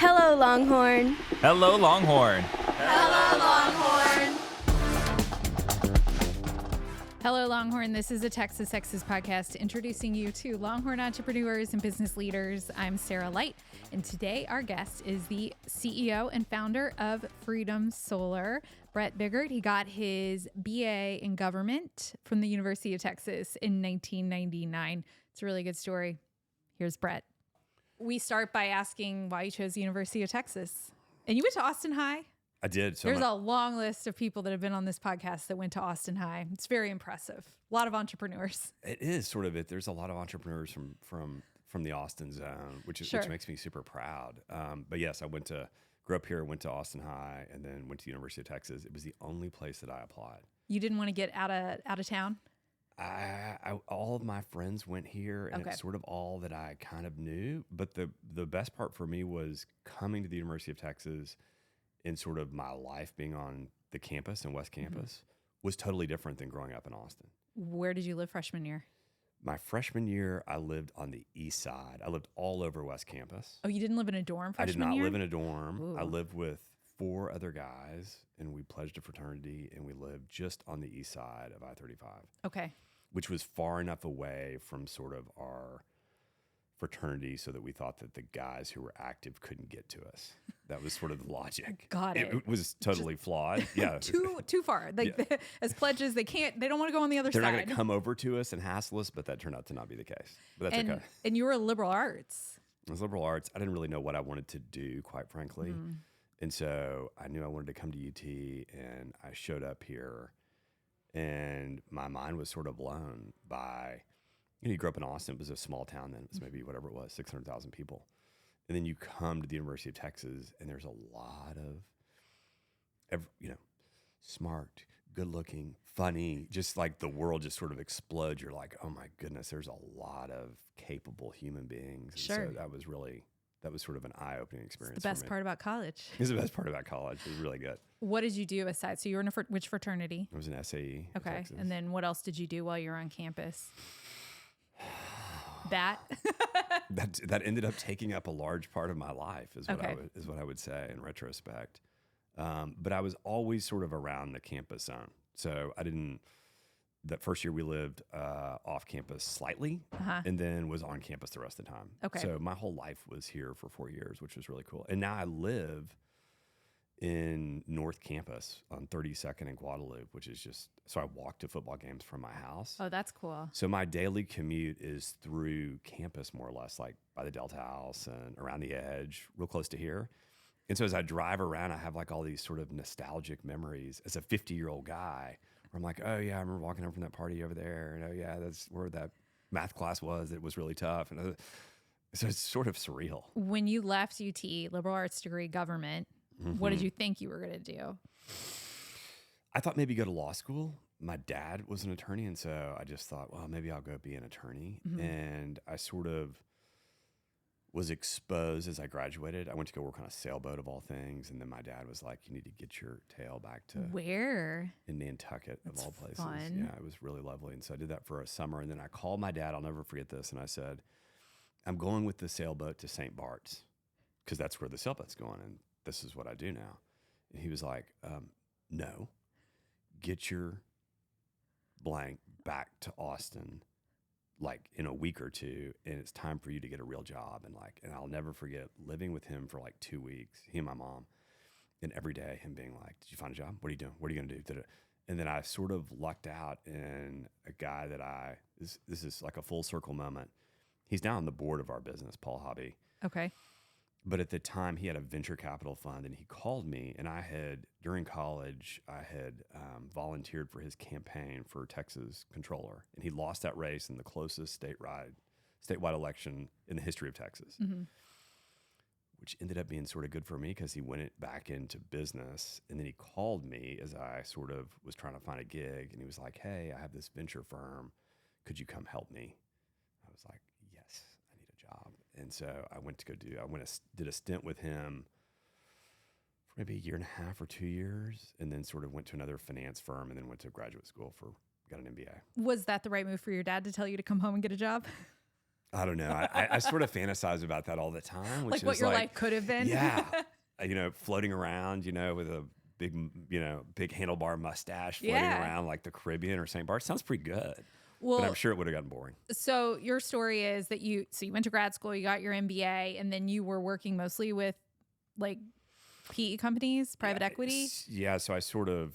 Hello Longhorn. Hello Longhorn. Hello Longhorn. Hello, Longhorn. This is a Texas Exes podcast introducing you to Longhorn entrepreneurs and business leaders. I'm Sara Light, and today our guest is the CEO and founder of Freedom Solar, Bret Biggart. He got his BA in government from the University of Texas in 1999. It's a really good story. Here's Bret. We start by asking why you chose the University of Texas. And you went to Austin High? I did. There's a long list of people that have been on this podcast that went to Austin High. It's very impressive. A lot of entrepreneurs. It is sort of it. There's a lot of entrepreneurs from the Austin zone, which makes me super proud. But yes, I grew up here, went to Austin High, and then went to the University of Texas. It was the only place that I applied. You didn't want to get out of town? All of my friends went here, and it's sort of all that I kind of knew. But the best part for me was coming to the University of Texas. And sort of my life being on the campus and West Campus was totally different than growing up in Austin. Where did you live freshman year? My freshman year, I lived on the east side. I lived all over West Campus. Oh, you didn't live in a dorm freshman year? I did not live in a dorm. Ooh. I lived with 4 other guys, and we pledged a fraternity, and we lived just on the east side of I-35. Okay. Which was far enough away from sort of our fraternity so that we thought that the guys who were active couldn't get to us. That was sort of the logic. Got it. It was totally flawed. Yeah. Too far. As pledges, they don't want to go on the other They're side. not going to come over to us and hassle us, but that turned out to not be the case. But that's okay. And you were a liberal arts. I was liberal arts. I didn't really know what I wanted to do, quite frankly. And so I knew I wanted to come to UT, and I showed up here, and my mind was sort of blown by, you grew up in Austin. It was a small town then. It was maybe whatever it was, 600,000 people. And then you come to the University of Texas, and there's a lot of, smart, good-looking, funny, just like the world just sort of explodes. You're like, oh my goodness, there's a lot of capable human beings. And sure. So that was sort of an eye-opening experience. It's the best part about college. It's the best part about college. It was really good. What did you do aside? So you were in which fraternity? I was in SAE. Okay. Texas. And then what else did you do while you were on campus? That ended up taking up a large part of my life is what I would say in retrospect. But I was always sort of around the campus zone. So that first year we lived off campus slightly and then was on campus the rest of the time. Okay. So my whole life was here for 4 years, which was really cool. And now I live in North Campus on 32nd and Guadalupe, which is so I walk to football games from my house. Oh, that's cool. So my daily commute is through campus, more or less, like by the Delta House and around the edge, real close to here. And so as I drive around, I have like all these sort of nostalgic memories as a 50-year-old guy where I'm like, oh yeah, I remember walking home from that party over there. And oh yeah, that's where that math class was. It was really tough. And so it's sort of surreal. When you left UT, liberal arts degree, government, what did you think you were going to do? I thought maybe go to law school. My dad was an attorney, and so I just thought, well, maybe I'll go be an attorney. And I sort of was exposed as I graduated. I went to go work on a sailboat of all things, and then my dad was like, you need to get your tail back to... Where? In Nantucket, of all places. Fun. Yeah, it was really lovely. And so I did that for a summer, and then I called my dad. I'll never forget this. And I said, I'm going with the sailboat to St. Bart's because that's where the sailboat's going, and this is what I do now. And he was like, no, get your blank back to Austin like in a week or two, and it's time for you to get a real job. And I'll never forget living with him for like 2 weeks, he and my mom, and every day him being like, did you find a job? What are you doing? What are you going to do? And then I sort of lucked out in a guy that this is like a full circle moment. He's now on the board of our business, Paul Hobby. Okay. But at the time, he had a venture capital fund, and he called me, and during college, I had volunteered for his campaign for Texas controller, and he lost that race in the closest statewide election in the history of Texas, which ended up being sort of good for me because he went back into business, and then he called me as I sort of was trying to find a gig, and he was like, hey, I have this venture firm. Could you come help me? I was like, yes, I need a job. And so I did a stint with him for maybe 1.5 years or 2 years, and then sort of went to another finance firm, and then went to graduate school got an MBA. Was that the right move for your dad to tell you to come home and get a job? I don't know. I sort of fantasize about that all the time, which Like what is your like, life could have been. yeah, floating around, with a big handlebar mustache floating Yeah. around like the Caribbean or St. Bart's. Sounds pretty good, Well, but I'm sure it would have gotten boring. so your story is that you went to grad school, you got your MBA, and then you were working mostly with like PE companies, private equity. Yeah. So I sort of,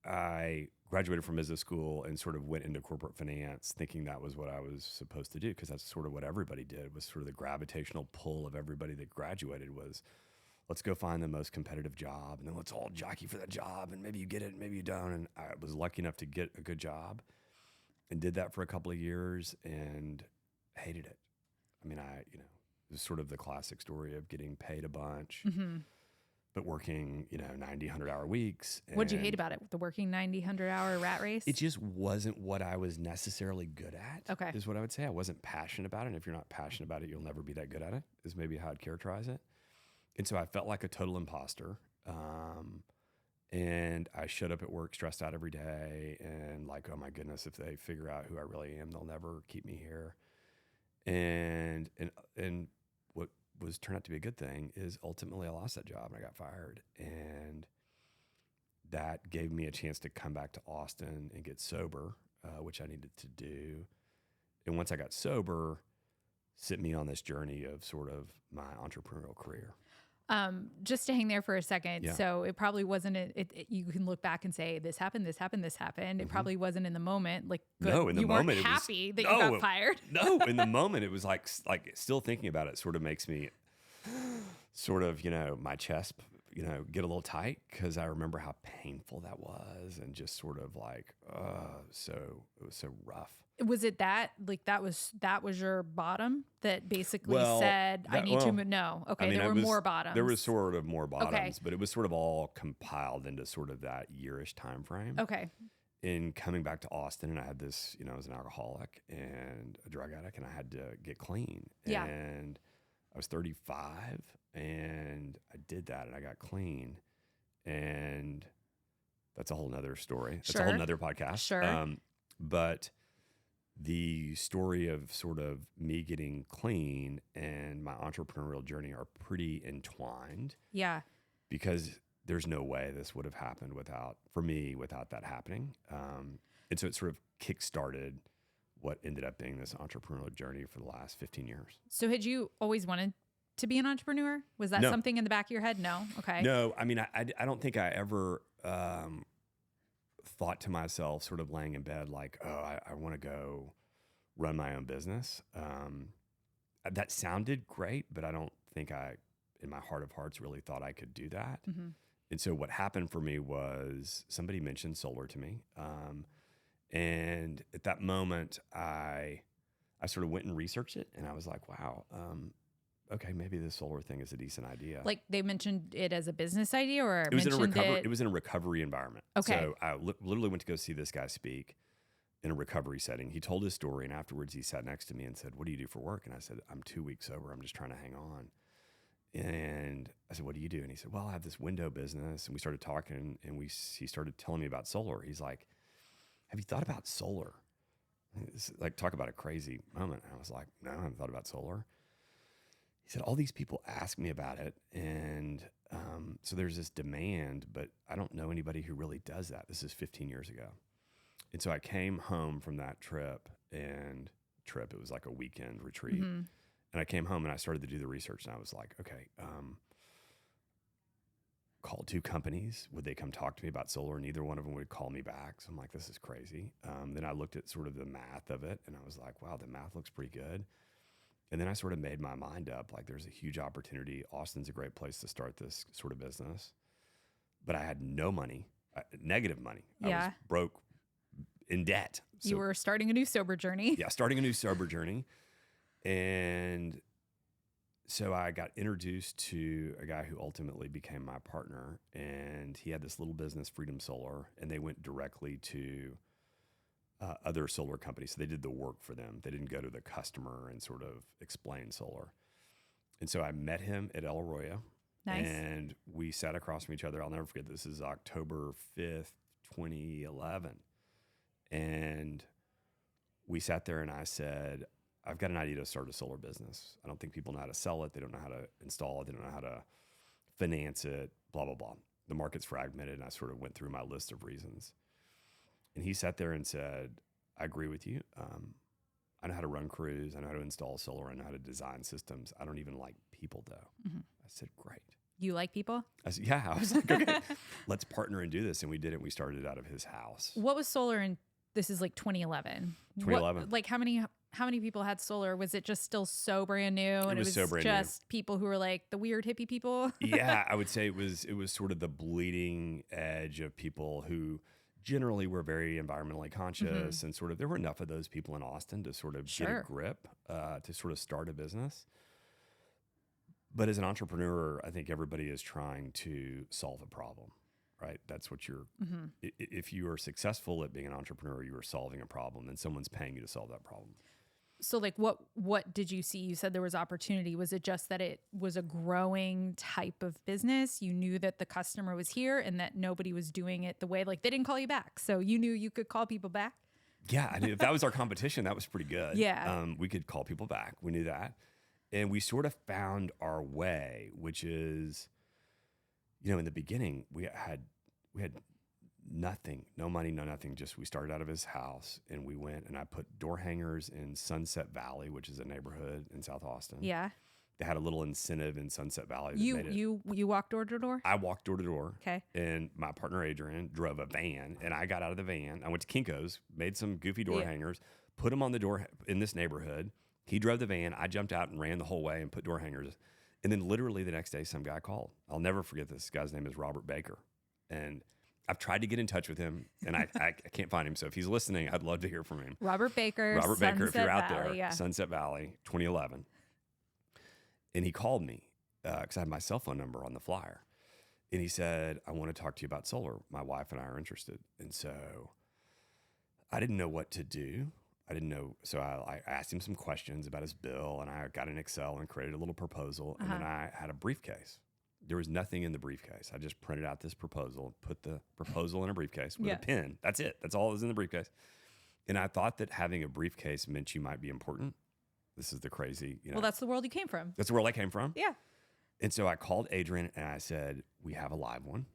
I graduated from business school and sort of went into corporate finance thinking that was what I was supposed to do, because that's sort of what everybody did. Was sort of the gravitational pull of everybody that graduated was, let's go find the most competitive job and then let's all jockey for that job, and maybe you get it, maybe you don't. And I was lucky enough to get a good job and did that for a couple of years and hated it. I mean, it was sort of the classic story of getting paid a bunch, but working, 90, 100-hour weeks. What did you hate about it? The working 90, 100-hour rat race? It just wasn't what I was necessarily good at, Okay. is what I would say. I wasn't passionate about it. And if you're not passionate about it, you'll never be that good at it, is maybe how I'd characterize it. And so I felt like a total imposter. And I showed up at work stressed out every day and like, oh my goodness, if they figure out who I really am, they'll never keep me here. And what was turned out to be a good thing is ultimately I lost that job and I got fired. And that gave me a chance to come back to Austin and get sober, which I needed to do. And once I got sober, set me on this journey of sort of my entrepreneurial career. Just to hang there for a second. Yeah. So it probably wasn't, you can look back and say, this happened, this happened, this happened. It probably wasn't in the moment. Like, good. No, in the you moment, weren't it was- happy that No, you got fired. No, in the moment, it was like still thinking about it sort of makes me sort of, my chest, get a little tight, because I remember how painful that was and just sort of like, it was so rough. Was it that was your bottom that basically Well, said, I that- need to well, move? No. Okay. I mean, there were it was- more bottoms. There was sort of more bottoms, Okay. but it was sort of all compiled into sort of that yearish time frame. Okay. In coming back to Austin, and I had this, I was an alcoholic and a drug addict, and I had to get clean. Yeah. And I was 35, and I did that, and I got clean. And that's a whole nother story. That's a whole Sure. nother podcast. Sure. But the story of sort of me getting clean and my entrepreneurial journey are pretty entwined, Yeah. because there's no way this would have happened without that happening. And so it sort of kickstarted what ended up being this entrepreneurial journey for the last 15 years. So had you always wanted to be an entrepreneur? Was that No. something in the back of your head? No. Okay. No, I mean, I don't think I ever thought to myself sort of laying in bed like, oh, I want to go run my own business. That sounded great, but I don't think I, in my heart of hearts, really thought I could do that. Mm-hmm. And so what happened for me was somebody mentioned solar to me. And at that moment, I sort of went and researched it, and I was like, wow, okay, maybe this solar thing is a decent idea. Like they mentioned it as a business idea, or It was in a mentioned recovery. it? It was in a recovery environment. Okay. So I literally went to go see this guy speak in a recovery setting. He told his story, and afterwards he sat next to me and said, "What do you do for work?" And I said, "I'm 2 weeks sober. I'm just trying to hang on." And I said, "What do you do?" And he said, "Well, I have this window business." And we started talking, and he started telling me about solar. He's like, "Have you thought about solar?" It's like, talk about a crazy moment. And I was like, "No, I haven't thought about solar." He said, all these people ask me about it, and so there's this demand, but I don't know anybody who really does that. This is 15 years ago. And so I came home from that trip, it was like a weekend retreat. Mm-hmm. And I came home and I started to do the research, and I was like, okay, called 2 companies. Would they come talk to me about solar? Neither one of them would call me back. So I'm like, this is crazy. Then I looked at sort of the math of it, and I was like, wow, the math looks pretty good. And then I sort of made my mind up, like there's a huge opportunity. Austin's a great place to start this sort of business. But I had no money, negative money. I was broke, in debt. You were starting a new sober journey. Yeah, starting a new sober journey. And so I got introduced to a guy who ultimately became my partner. And he had this little business, Freedom Solar, and they went directly to other solar companies. So they did the work for them. They didn't go to the customer and sort of explain solar. And so I met him at El Arroyo. Nice. And we sat across from each other. I'll never forget, this is October 5th, 2011. And we sat there and I said, I've got an idea to start a solar business. I don't think people know how to sell it. They don't know how to install it. They don't know how to finance it, blah, blah, blah. The market's fragmented. And I sort of went through my list of reasons. And he sat there and said, I agree with you. I know how to run crews. I know how to install solar. I know how to design systems. I don't even like people, though. Mm-hmm. I said, great. You like people? I said, yeah. I was like, okay, let's partner and do this. And we did it. We started it out of his house. What was solar in, this is like 2011. 2011. Like how many people had solar? Was it just still so brand new? And It was so brand new. just people who were like the weird hippie people? Yeah, I would say it was sort of the bleeding edge of people who generally were very environmentally conscious, and sort of there were enough of those people in Austin to sort of get a grip, to sort of start a business. But as an entrepreneur, I think everybody is trying to solve a problem, right? That's what you're, if you are successful at being an entrepreneur, you are solving a problem and someone's paying you to solve that problem. So like what did you see? You said there was opportunity. Was it just that it was a growing type of business? You knew that the customer was here and that nobody was doing it the way, like they didn't call you back. So you knew you could call people back? Yeah, I knew if that was our competition, that was pretty good. Yeah. We could call people back. We knew that. And we sort of found our way, which is, in the beginning, we had nothing, no money, no nothing. Just we started out of his house and we went and I put door hangers in Sunset Valley, which is a neighborhood in South Austin. Yeah. They had a little incentive in Sunset Valley. You walked door to door? I walked door to door. Okay. And my partner Adrian drove a van, and I got out of the van. I went to Kinko's, made some goofy door hangers, put them on the door in this neighborhood. He drove the van. I jumped out and ran the whole way and put door hangers. And then literally the next day, some guy called. I'll never forget this. This guy's name is Robert Biggart. And I've tried to get in touch with him, and I can't find him. So if he's listening, I'd love to hear from him. Robert Biggart, if you're out Valley, there, yeah. Sunset Valley, 2011. And he called me because I had my cell phone number on the flyer. And he said, I want to talk to you about solar. My wife and I are interested. And so I didn't know what to do. I didn't know. So I asked him some questions about his bill, and I got an Excel and created a little proposal. And then I had a briefcase. There was nothing in the briefcase. I just printed out this proposal, put the proposal in a briefcase with a pen. That's it. That's all that was in the briefcase. And I thought that having a briefcase meant you might be important. This is the crazy, Well, that's the world you came from. That's the world I came from. Yeah. And so I called Adrian and I said, we have a live one.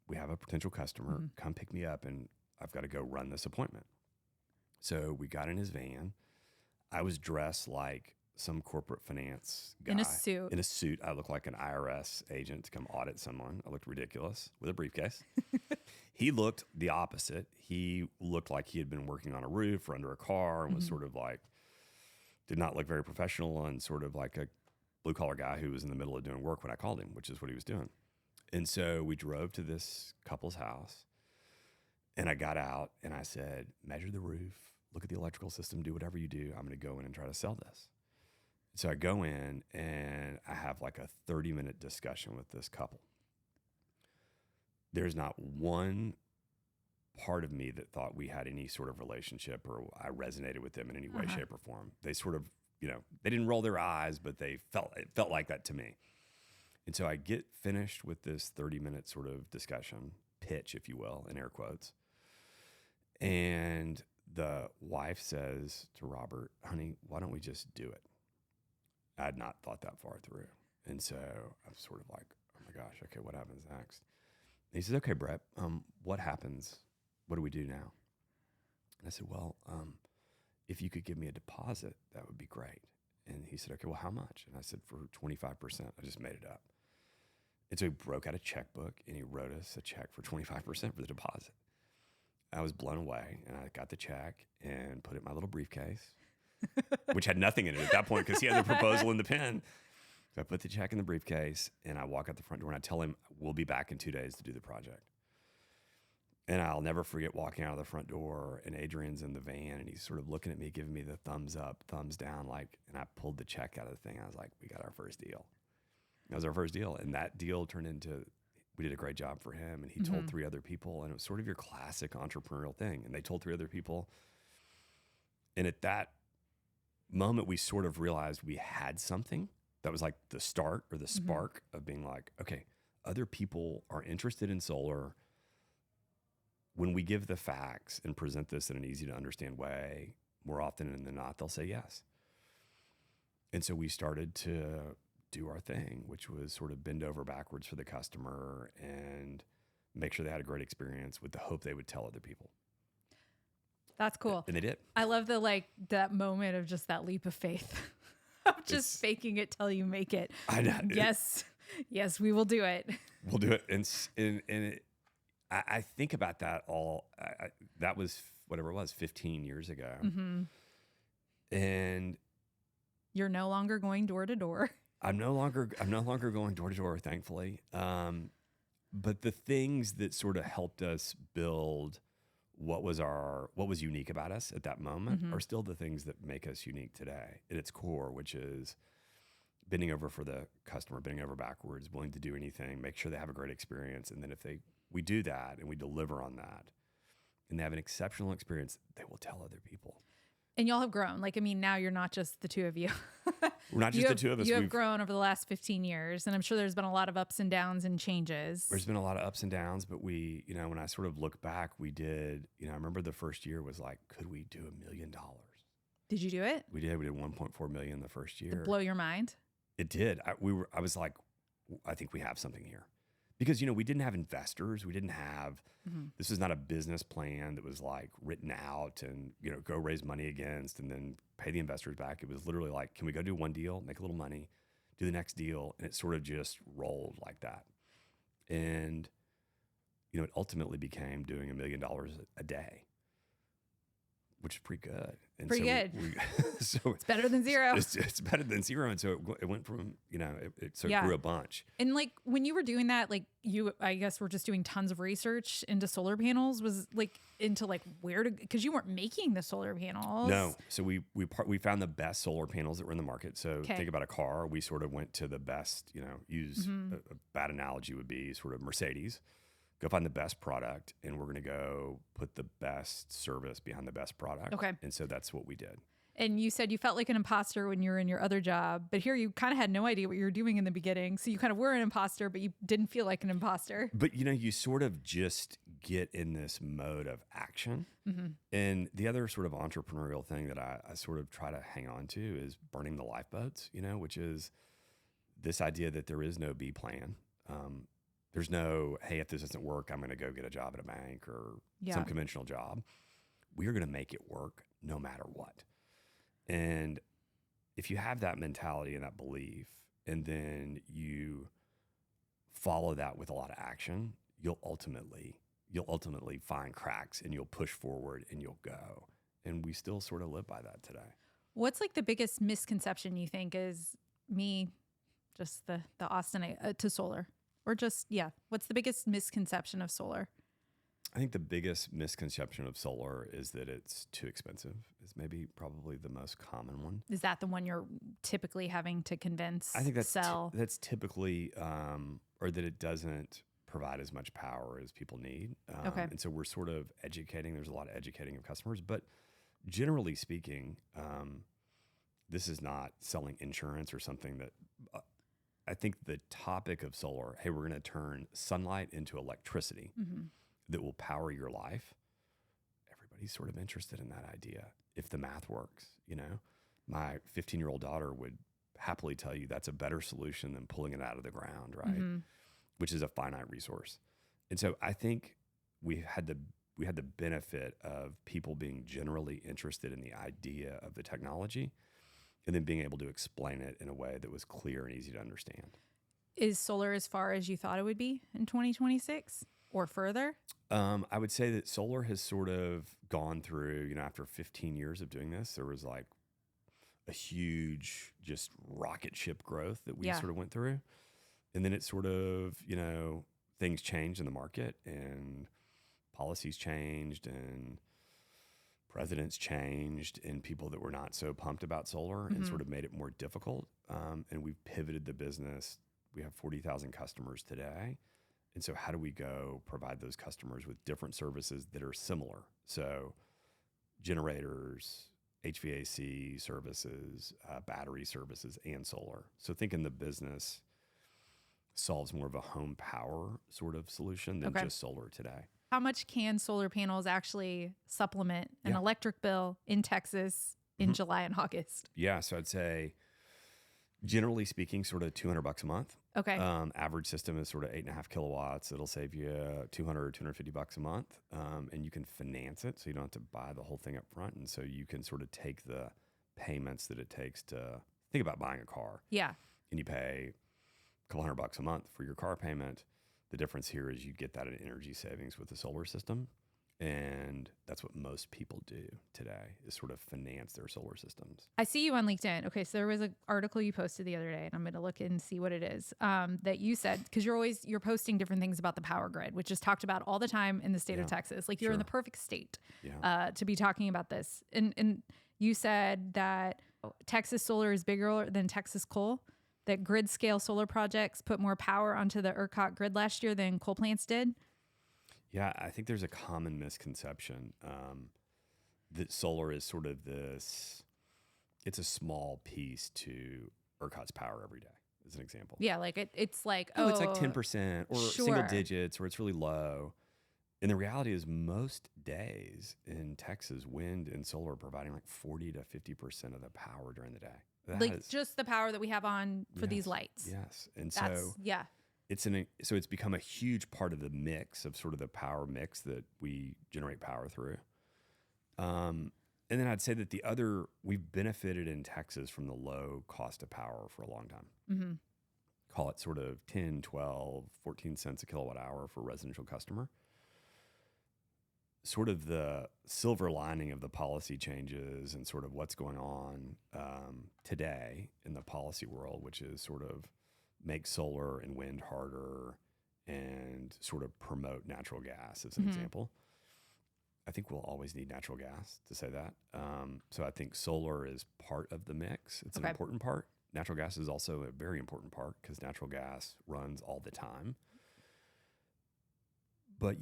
We have a potential customer. Come pick me up, and I've got to go run this appointment. So we got in his van. I was dressed like some corporate finance guy. In a suit. In a suit. I looked like an IRS agent to come audit someone. I looked ridiculous with a briefcase. He looked the opposite. He looked like he had been working on a roof or under a car and was sort of like, did not look very professional and sort of like a blue-collar guy who was in the middle of doing work when I called him, which is what he was doing. And so we drove to this couple's house, and I got out and I said, measure the roof, look at the electrical system, do whatever you do. I'm going to go in and try to sell this. So I go in and I have like a 30-minute discussion with this couple. There's not one part of me that thought we had any sort of relationship or I resonated with them in any way, shape, or form. They sort of, they didn't roll their eyes, but it felt like that to me. And so I get finished with this 30-minute sort of discussion, pitch, if you will, in air quotes. And the wife says to Robert, honey, why don't we just do it? I had not thought that far through. And so I'm sort of like, oh my gosh, okay, what happens next? And he says, okay, Bret, what happens? What do we do now? And I said, well, if you could give me a deposit, that would be great. And he said, okay, well, how much? And I said, for 25%. I just made it up. And so he broke out a checkbook and he wrote us a check for 25% for the deposit. I was blown away, and I got the check and put it in my little briefcase, which had nothing in it at that point because he had the proposal in the pen. So I put the check in the briefcase, and I walk out the front door, and I tell him, we'll be back in 2 days to do the project. And I'll never forget walking out of the front door, and Adrian's in the van, and he's sort of looking at me, giving me the thumbs up, thumbs down, and I pulled the check out of the thing. I was like, we got our first deal. That was our first deal, and that deal turned into, we did a great job for him, and he told 3 other people, and it was sort of your classic entrepreneurial thing, and they told 3 other people. And at that moment, we sort of realized we had something that was like the start or the spark of being like, okay, other people are interested in solar. When we give the facts and present this in an easy to understand way, more often than not, they'll say yes. And so we started to do our thing, which was sort of bend over backwards for the customer and make sure they had a great experience with the hope they would tell other people. That's cool. And they did. I love that moment of just that leap of faith of just faking it till you make it. I know. Yes. Yes, we will do it. We'll do it. I think about that that was whatever it was, 15 years ago. Mm-hmm. And you're no longer going door to door. I'm no longer going door to door, thankfully. But the things that sort of helped us build what was unique about us at that moment are still the things that make us unique today at its core, which is bending over for the customer, bending over backwards, willing to do anything, make sure they have a great experience. And then if we do that and we deliver on that and they have an exceptional experience, they will tell other people. And y'all have grown. Now you're not just the two of you. We're not just the two of us. You have grown over the last 15 years. And I'm sure there's been a lot of ups and downs and changes. There's been a lot of ups and downs, but we, when I sort of look back, we did, I remember the first year was like, could we do $1 million? Did you do it? We did. We did 1.4 million the first year. Did it blow your mind? It did. I was like, I think we have something here. Because, we didn't have investors. We didn't have, this was not a business plan that was like written out and, go raise money against and then pay the investors back. It was literally like, can we go do one deal, make a little money, do the next deal? And it sort of just rolled like that. And, it ultimately became doing $1 million a day, which is pretty good. And pretty good. So it's better than zero. It's better than zero. And so it went from, it grew a bunch. And when you were doing that, you, I guess, were just doing tons of research into solar panels, was into where to, because you weren't making the solar panels. No. So we found the best solar panels that were in the market. So think about a car. We sort of went to the best, use a bad analogy would be sort of Mercedes. Go find the best product, and we're going to go put the best service behind the best product. Okay. And so that's what we did. And you said you felt like an imposter when you were in your other job, but here you kind of had no idea what you were doing in the beginning. So you kind of were an imposter, but you didn't feel like an imposter. But, you sort of just get in this mode of action. And the other sort of entrepreneurial thing that I sort of try to hang on to is burning the lifeboats, which is this idea that there is no B plan. There's no, hey, if this doesn't work, I'm going to go get a job at a bank or some conventional job. We are going to make it work no matter what. And if you have that mentality and that belief, and then you follow that with a lot of action, you'll ultimately find cracks and you'll push forward and you'll go. And we still sort of live by that today. What's the biggest misconception you think is just the Austin to solar? Or what's the biggest misconception of solar? I think the biggest misconception of solar is that it's too expensive. Is probably the most common one. Is that the one you're typically having to convince? I think that's sell. That's typically, or that it doesn't provide as much power as people need. Okay. And so we're sort of educating. There's a lot of educating of customers, but generally speaking, this is not selling insurance or something that. I think the topic of solar, hey, we're going to turn sunlight into electricity that will power your life. Everybody's sort of interested in that idea. If the math works, my 15-year-old daughter would happily tell you that's a better solution than pulling it out of the ground, right? Which is a finite resource. And so I think we had the benefit of people being generally interested in the idea of the technology, and then being able to explain it in a way that was clear and easy to understand. Is solar as far as you thought it would be in 2026 or further? I would say that solar has sort of gone through, after 15 years of doing this, there was a huge just rocket ship growth that we sort of went through. And then it sort of, things changed in the market and policies changed and presidents changed and people that were not so pumped about solar and sort of made it more difficult. And we've pivoted the business. We have 40,000 customers today. And so how do we go provide those customers with different services that are similar? So generators, HVAC services, battery services, and solar. So thinking the business solves more of a home power sort of solution than just solar today. How much can solar panels actually supplement an Yeah. electric bill in Texas in July and August? Yeah, so I'd say, generally speaking, sort of $200 a month. Okay. Average system is sort of 8.5 kilowatts. It'll save you $250 a month, and you can finance it, so you don't have to buy the whole thing up front. And so you can sort of take the payments that it takes to think about buying a car, Yeah. and you pay a couple $100 a month for your car payment. The difference here is you get that in energy savings with the solar system. And that's what most people do today, is sort of finance their solar systems. I see you on LinkedIn. Okay, so there was an article you posted the other day, and I'm going to look and see what it is that you said, because you're posting different things about the power grid, which is talked about all the time in the state of Texas. Like, you're in the perfect state to be talking about this. And you said that Texas solar is bigger than Texas coal, that grid scale solar projects put more power onto the ERCOT grid last year than coal plants did. Yeah, I think there's a common misconception that solar is sort of this, it's a small piece to ERCOT's power every day, as an example. Yeah, like it's like, it's like 10% or single sure. digits, or it's really low. And the reality is most days in Texas, wind and solar are providing like 40 to 50% of the power during the day. That like is, just the power that we have on for these lights. Yes. And That's, so yeah. so it's become a huge part of the mix of sort of the power mix that we generate power through. And then I'd say that we've benefited in Texas from the low cost of power for a long time. Mm-hmm. Call it sort of 10, 12, 14 cents a kilowatt hour for a residential customer. Sort of the silver lining of the policy changes and sort of what's going on today in the policy world, which is sort of make solar and wind harder and sort of promote natural gas as an example. I think we'll always need natural gas, to say that. So I think solar is part of the mix. It's an important part. Natural gas is also a very important part because natural gas runs all the time. But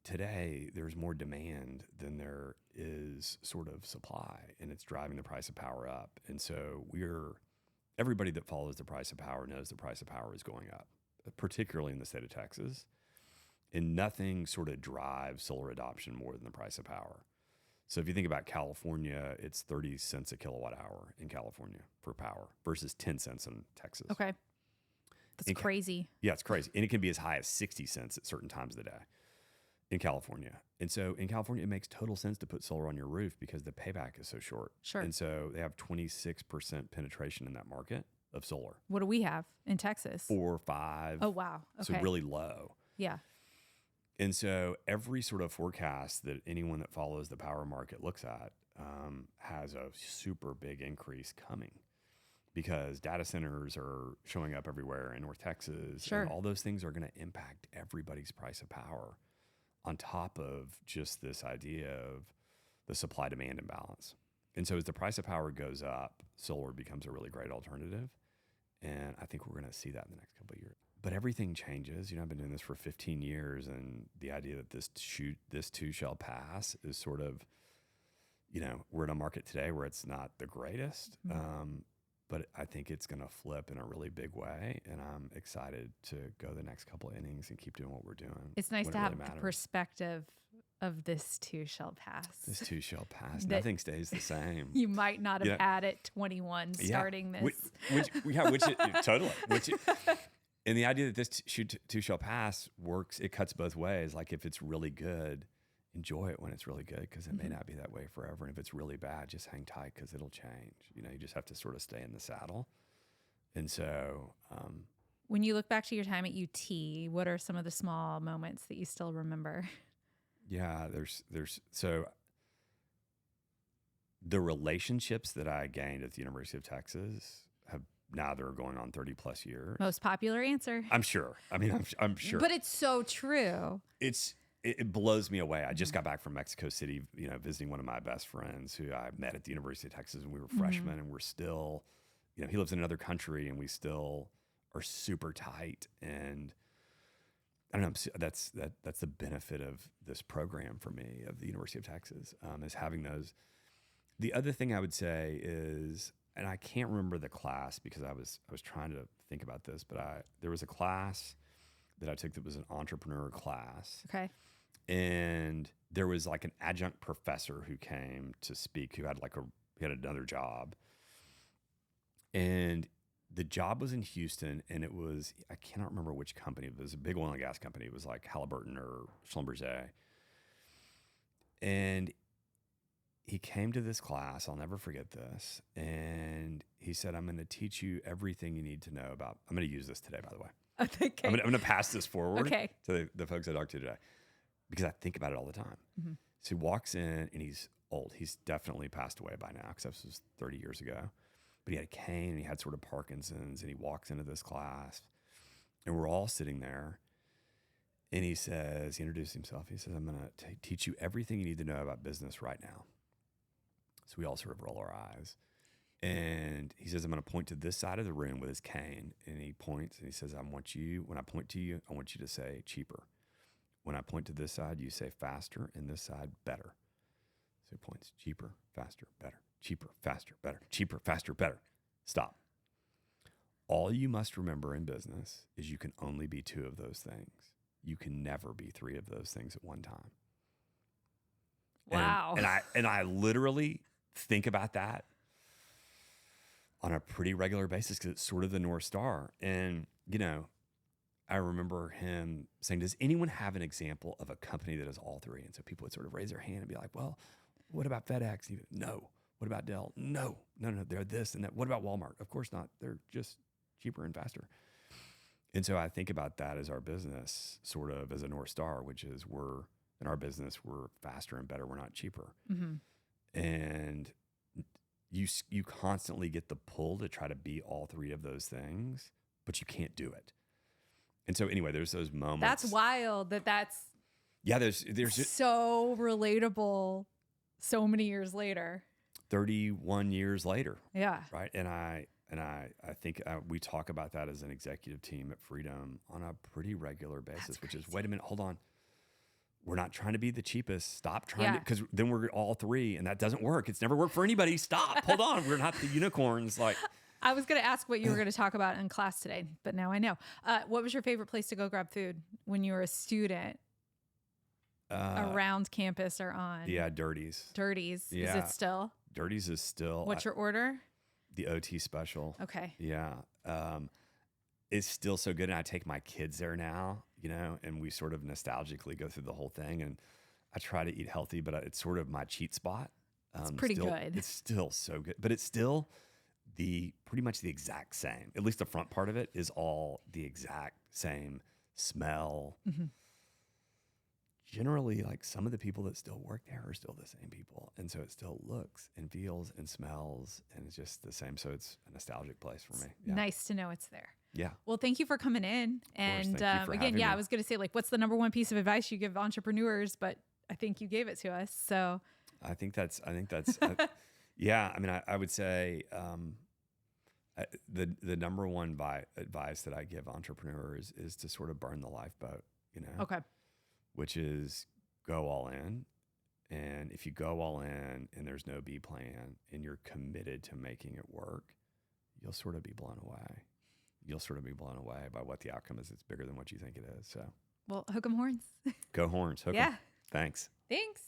today, there's more demand than there is sort of supply, and it's driving the price of power up. And so everybody that follows the price of power knows the price of power is going up, particularly in the state of Texas. And nothing sort of drives solar adoption more than the price of power. So if you think about California, it's 30 cents a kilowatt hour in California for power versus 10 cents in Texas. Okay. That's crazy. Yeah, it's crazy. And it can be as high as 60 cents at certain times of the day in California. And so in California, it makes total sense to put solar on your roof because the payback is so short. Sure. And so they have 26% penetration in that market of solar. What do we have in Texas? 4, 5. Oh, wow. Okay. So really low. Yeah. And so every sort of forecast that anyone that follows the power market looks at has a super big increase coming because data centers are showing up everywhere in North Texas. Sure. And all those things are going to impact everybody's price of power on top of just this idea of the supply-demand imbalance. And so as the price of power goes up, solar becomes a really great alternative. And I think we're going to see that in the next couple of years. But everything changes. I've been doing this for 15 years, and the idea that this too shall pass is sort of, we're in a market today where it's not the greatest, but I think it's going to flip in a really big way, and I'm excited to go the next couple of innings and keep doing what we're doing. It's nice when to it have really the matters. perspective of this too shall pass. This too shall pass. That- Nothing stays the same. You might not have had at 21 starting this. Totally. And the idea that this too shall pass works, it cuts both ways. Like if it's really good, enjoy it when it's really good because it may not be that way forever. And if it's really bad, just hang tight because it'll change. You just have to sort of stay in the saddle. And so... when you look back to your time at UT, what are some of the small moments that you still remember? Yeah, so the relationships that I gained at the University of Texas have now they're going on 30 plus years. Most popular answer. I'm sure. I mean, I'm sure. But it's so true. It blows me away. I just got back from Mexico City, visiting one of my best friends who I met at the University of Texas when we were freshmen, and we're still, he lives in another country, and we still are super tight. And I don't know. That's the benefit of this program for me, of the University of Texas, is having those. The other thing I would say is, and I can't remember the class because I was trying to think about this, but there was a class that I took that was an entrepreneur class. Okay. And there was like an adjunct professor who came to speak who had he had another job. And the job was in Houston, and it was, I cannot remember which company. It was a big oil and gas company. It was like Halliburton or Schlumberger. And he came to this class. I'll never forget this. And he said, I'm going to teach you everything you need to know about. I'm going to use this today, by the way. Okay. I'm going to pass this forward Okay. to the folks I talked to today because I think about it all the time. Mm-hmm. So he walks in, and he's old. He's definitely passed away by now because this was 30 years ago. But he had a cane, and he had sort of Parkinson's, and he walks into this class, and we're all sitting there. And he introduced himself. He says, I'm going to teach you everything you need to know about business right now. So we all sort of roll our eyes. And he says, I'm going to point to this side of the room with his cane. And he points, and he says, when I point to you, I want you to say cheaper. When I point to this side, you say faster, and this side better. So he points cheaper, faster, better, cheaper, faster, better, cheaper, faster, better. Stop. All you must remember in business is you can only be two of those things. You can never be three of those things at one time. Wow. And I literally think about that on a pretty regular basis because it's sort of the North Star. And, I remember him saying, does anyone have an example of a company that is all three? And so people would sort of raise their hand and be like, well, what about FedEx? And no. What about Dell? No, they're this and that. What about Walmart? Of course not. They're just cheaper and faster. And so I think about that as our business sort of as a North Star, which is in our business, we're faster and better. We're not cheaper. Mm-hmm. And you constantly get the pull to try to be all three of those things, but you can't do it. And so anyway, there's those moments. That's wild that's there's so relatable so many years later. 31 years later. Yeah. Right. And I think we talk about that as an executive team at Freedom on a pretty regular basis, which is, wait a minute, hold on. We're not trying to be the cheapest. Stop trying to, because then we're all three and that doesn't work. It's never worked for anybody. Stop. Hold on. We're not the unicorns. I was going to ask what you were going to talk about in class today, but now I know. What was your favorite place to go grab food when you were a student around campus or on? Yeah, Dirty's. Dirty's. Yeah. Is it still? Dirty's is still. What's your order? The OT special. Okay. Yeah. It's still so good. And I take my kids there now, and we sort of nostalgically go through the whole thing. And I try to eat healthy, but it's sort of my cheat spot. It's pretty good. It's still so good, but it's still pretty much the exact same. At least the front part of it is all the exact same smell. Mm-hmm. Generally, some of the people that still work there are still the same people. And so it still looks and feels and smells and it's just the same. So it's a nostalgic place for me. Yeah. Nice to know it's there. Yeah. Well, thank you for coming in. And again, me. I was going to say, what's the number one piece of advice you give entrepreneurs? But I think you gave it to us. So I think that's, yeah. I mean, I would say the number one advice that I give entrepreneurs is to sort of burn the lifeboat, Okay. Which is go all in. And if you go all in and there's no B plan and you're committed to making it work, you'll sort of be blown away. You'll sort of be blown away by what the outcome is. It's bigger than what you think it is. So, well, hook 'em horns. Go horns. Hook 'em. Yeah. Thanks. Thanks.